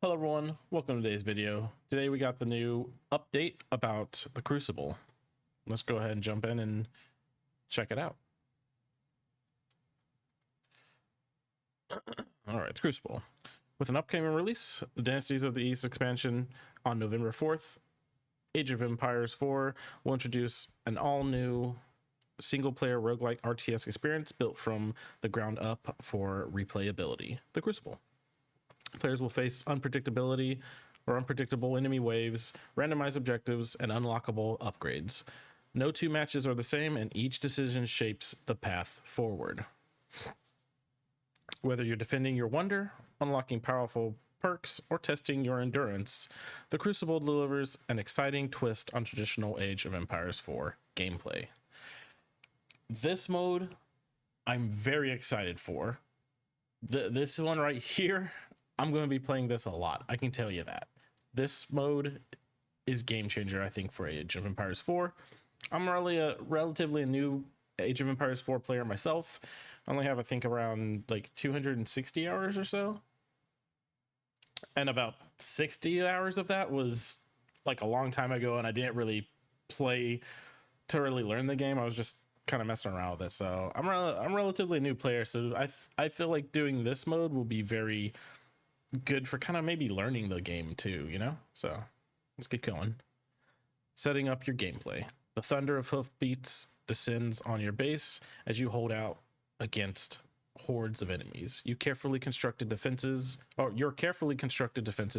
Hello everyone, welcome to today's video. Today we got the new update about the Crucible. Let's go ahead and jump in and check it out. Alright, the Crucible. With an upcoming release, the Dynasties of the East expansion on November 4th, Age of Empires 4 will introduce an all-new single-player roguelike RTS experience built from the ground up for replayability. The Crucible. Players will face unpredictability or unpredictable enemy waves, randomized objectives, and unlockable upgrades. No two matches are the same, and each decision shapes the path forward. Whether you're defending your wonder, unlocking powerful perks, or testing your endurance, the Crucible delivers an exciting twist on traditional Age of Empires 4 gameplay. This mode, I'm very excited for. This one right here, I'm going to be playing this a lot. I can tell you that. This mode is game changer, I think, for Age of Empires 4. I'm relatively a new Age of Empires 4 player myself. I only have, I think, around like 260 hours or so. And about 60 hours of that was like a long time ago, and I didn't really play to really learn the game. I was just kind of messing around with it. So I'm relatively a new player, so I feel like doing this mode will be very good for kind of maybe learning the game too, you know? So let's get going. Setting up your gameplay. The thunder of hoofbeats descends on your base as you hold out against hordes of enemies. Your carefully constructed defenses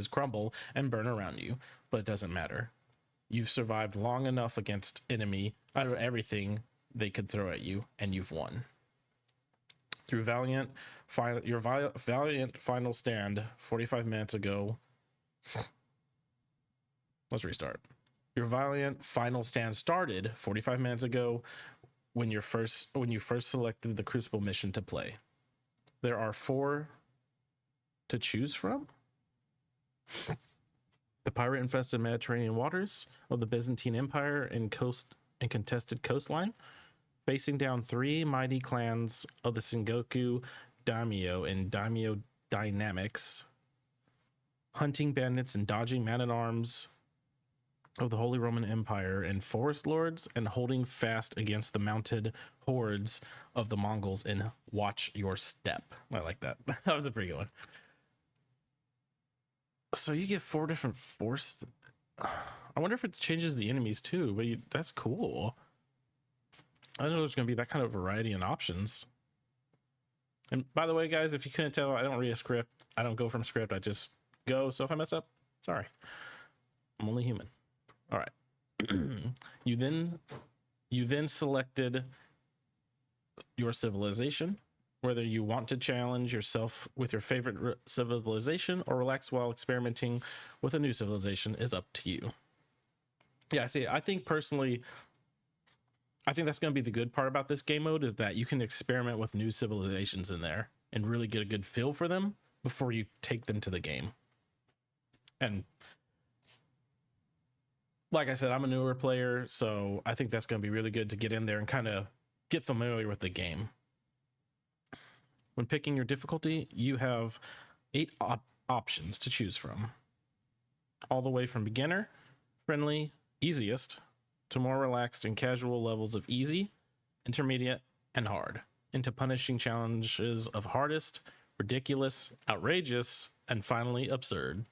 crumble and burn around you, but it doesn't matter. You've survived long enough against everything they could throw at you, and you've won. Through your valiant final stand 45 minutes ago. Let's restart. Your valiant final stand started 45 minutes ago when you first selected the Crucible mission to play. There are 4 to choose from. The pirate-infested Mediterranean waters of the Byzantine Empire and contested coastline, facing down 3 mighty clans of the Sengoku Daimyo and Daimyo Dynamics, hunting bandits and dodging man-at-arms of the Holy Roman Empire and forest lords, and holding fast against the mounted hordes of the Mongols in Watch Your Step. I like that. That was a pretty good one. So you get 4 different force. I wonder if it changes the enemies too, but that's cool. I didn't know there's going to be that kind of variety and options. And by the way, guys, if you couldn't tell, I don't read a script. I don't go from script. I just go. So if I mess up, sorry. I'm only human. All right. You then selected your civilization. Whether you want to challenge yourself with your favorite civilization or relax while experimenting with a new civilization is up to you. Yeah, see, I think personally, I think that's going to be the good part about this game mode, is that you can experiment with new civilizations in there and really get a good feel for them before you take them to the game. And like I said, I'm a newer player, so I think that's going to be really good to get in there and kind of get familiar with the game. When picking your difficulty, you have 8 options to choose from. All the way from beginner, friendly, easiest, to more relaxed and casual levels of easy, intermediate, and hard, into punishing challenges of hardest, ridiculous, outrageous, and finally absurd.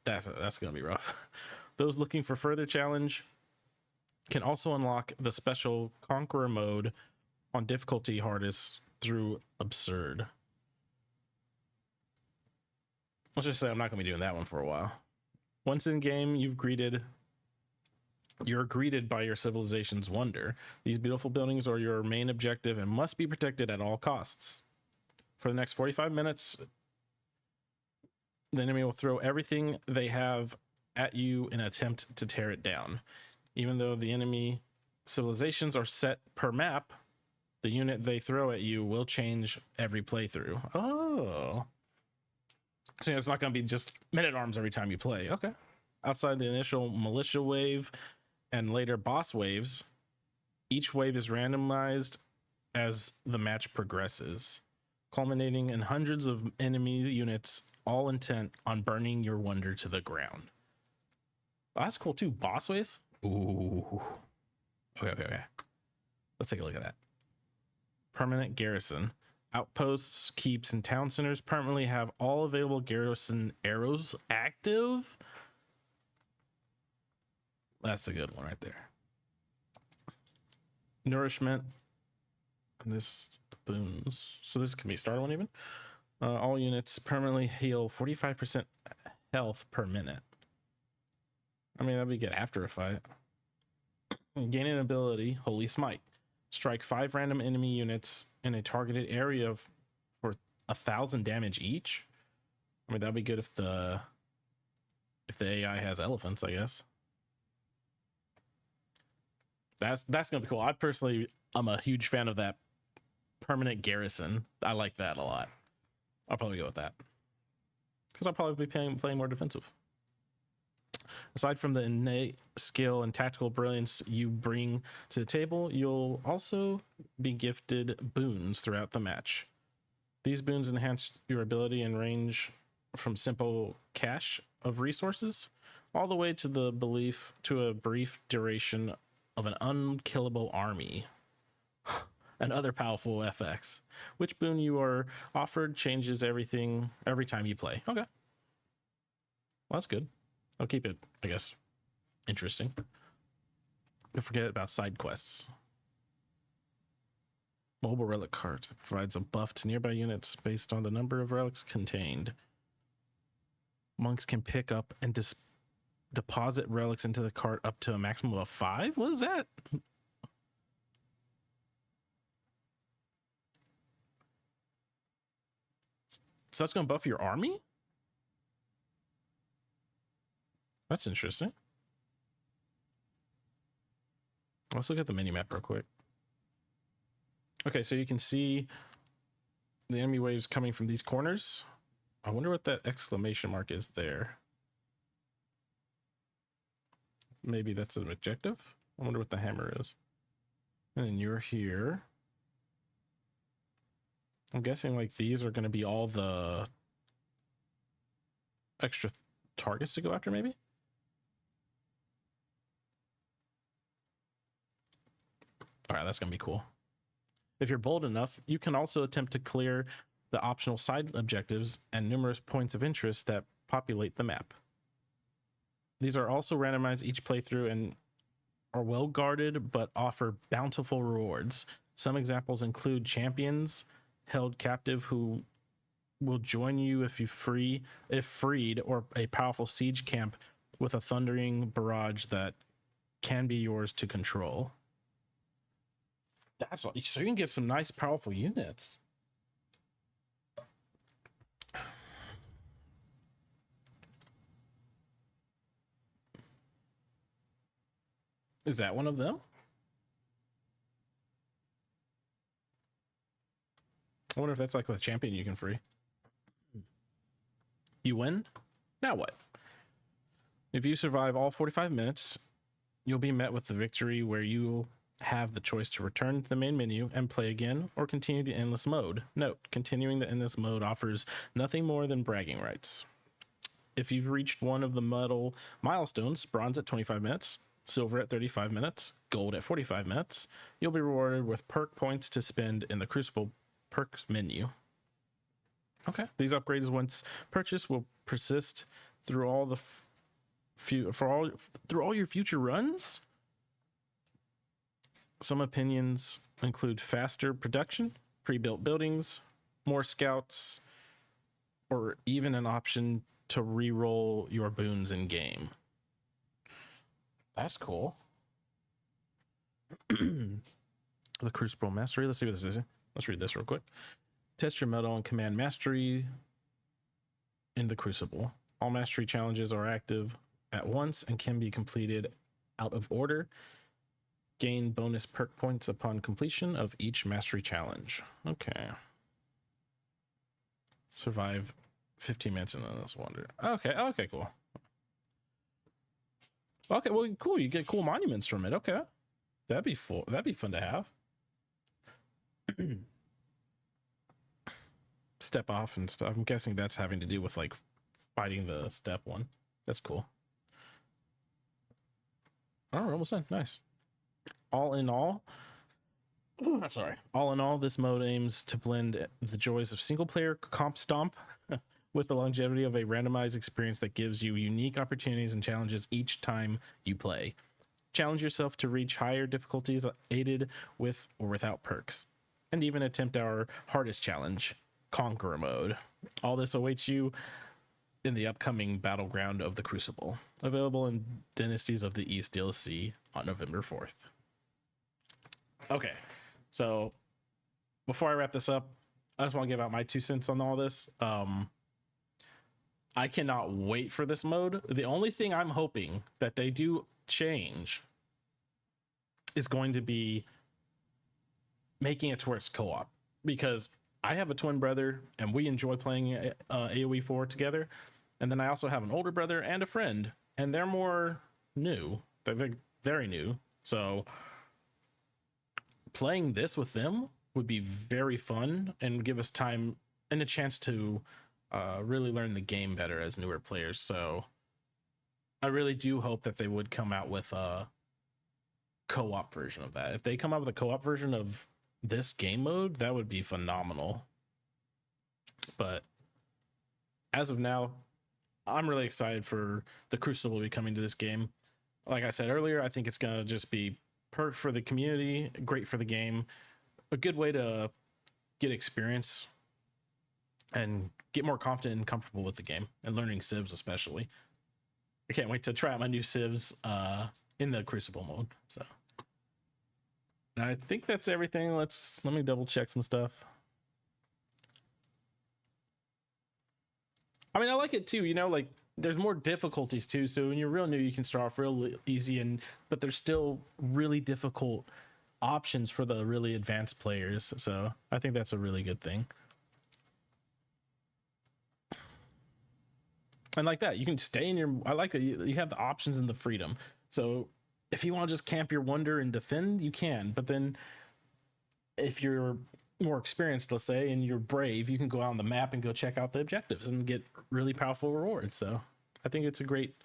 That's going to be rough. Those looking for further challenge can also unlock the special Conqueror mode on difficulty hardest through absurd. Let's just say I'm not going to be doing that one for a while. Once in game, you're greeted by your civilization's wonder. These beautiful buildings are your main objective and must be protected at all costs. For the next 45 minutes, the enemy will throw everything they have at you in an attempt to tear it down. Even though the enemy civilizations are set per map, the unit they throw at you will change every playthrough. Oh. So it's not going to be just men-at-arms every time you play. Okay. Outside the initial militia wave and later boss waves, each wave is randomized as the match progresses, culminating in hundreds of enemy units all intent on burning your wonder to the ground. Oh, that's cool too. Boss waves. Ooh. Okay. Let's take a look at that. Permanent garrison. Outposts, keeps, and town centers permanently have all available garrison arrows active. That's a good one right there. Nourishment. And this boons. So this can be starter one even. All units permanently heal 45% health per minute. I mean, that'd be good after a fight. Gain an ability, Holy Smite. Strike 5 random enemy units in a targeted area for 1,000 damage each. I mean, that'd be good if the AI has elephants, I guess. That's gonna be cool. I'm a huge fan of that permanent garrison. I like that a lot. I'll probably go with that because I'll probably be playing more defensive. Aside from the innate skill and tactical brilliance you bring to the table, you'll also be gifted boons throughout the match. These boons enhance your ability and range from simple cache of resources all the way to the belief to a brief duration of an unkillable army and other powerful FX. Which boon you are offered changes everything every time you play. Okay. Well, that's good. I'll keep it, I guess, interesting. Don't forget about side quests. Mobile relic cart provides a buff to nearby units based on the number of relics contained. Monks can pick up and deposit relics into the cart up to a maximum of 5? What is that? So that's going to buff your army? That's interesting. Let's look at the mini map real quick. Okay, so you can see the enemy waves coming from these corners. I wonder what that exclamation mark is there. Maybe that's an objective. I wonder what the hammer is. And then you're here. I'm guessing like these are going to be all the extra targets to go after, maybe? All right, that's going to be cool. If you're bold enough, you can also attempt to clear the optional side objectives and numerous points of interest that populate the map. These are also randomized each playthrough and are well guarded but offer bountiful rewards. Some examples include champions held captive who will join you if freed, or a powerful siege camp with a thundering barrage that can be yours to control. That's so you can get some nice powerful units. Is that one of them? I wonder if that's like the champion you can free. You win? Now what? If you survive all 45 minutes, you'll be met with the victory where you'll have the choice to return to the main menu and play again or continue the endless mode. Note, continuing the endless mode offers nothing more than bragging rights. If you've reached one of the medal milestones, bronze at 25 minutes, silver at 35 minutes, gold at 45 minutes, you'll be rewarded with perk points to spend in the Crucible perks menu. Okay, these upgrades once purchased will persist through all the through all your future runs. Some opinions include faster production, pre-built buildings, more scouts, or even an option to re-roll your boons in game. That's cool. The Crucible Mastery. Let's see what this is. Let's read this real quick. Test your metal and command mastery in the Crucible. All mastery challenges are active at once and can be completed out of order. Gain bonus perk points upon completion of each mastery challenge. Okay. Survive 15 minutes in this wonder. Okay, cool. Okay, well, cool. You get cool monuments from it. Okay. That'd be fun to have. step off and stuff. I'm guessing that's having to do with like fighting the step one. That's cool. Oh, we're almost done. Nice. All in all, I'm sorry. All in all, this mode aims to blend the joys of single player comp stomp with the longevity of a randomized experience that gives you unique opportunities and challenges each time you play. Challenge yourself to reach higher difficulties aided with or without perks, and even attempt our hardest challenge, Conqueror mode. All this awaits you in the upcoming Battleground of the Crucible, available in Dynasties of the East DLC on November 4th. Okay, so before I wrap this up, I just want to give out my 2 cents on all this. I cannot wait for this mode. The only thing I'm hoping that they do change is going to be making it to where it's co-op, because I have a twin brother and we enjoy playing AOE4 together. And then I also have an older brother and a friend, and they're more new. They're very new. So playing this with them would be very fun and give us time and a chance to really learn the game better as newer players. So I really do hope that they would come out with a co-op version of that. If they come out with a co-op version of this game mode, that would be phenomenal. But as of now, I'm really excited for the Crucible to be coming to this game. Like I said earlier, I think it's going to just be perfect for the community, great for the game, a good way to get experience and get more confident and comfortable with the game, and learning civs especially. I can't wait to try out my new civs in the Crucible mode. So I think that's everything. Let me double check some stuff. I mean, I like it too, you know, like there's more difficulties too. So when you're real new, you can start off real easy, but there's still really difficult options for the really advanced players. So I think that's a really good thing. And like that, you can stay in your, I like that you have the options and the freedom. So if you want to just camp your wonder and defend, you can. But then if you're more experienced, let's say, and you're brave, you can go out on the map and go check out the objectives and get really powerful rewards. So I think it's a great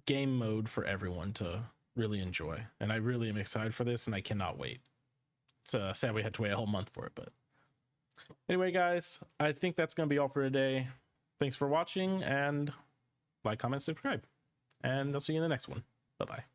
game mode for everyone to really enjoy. And I really am excited for this, and I cannot wait. It's sad we had to wait a whole month for it. But anyway, guys, I think that's going to be all for today. Thanks for watching, and like, comment, subscribe. And I'll see you in the next one. Bye-bye.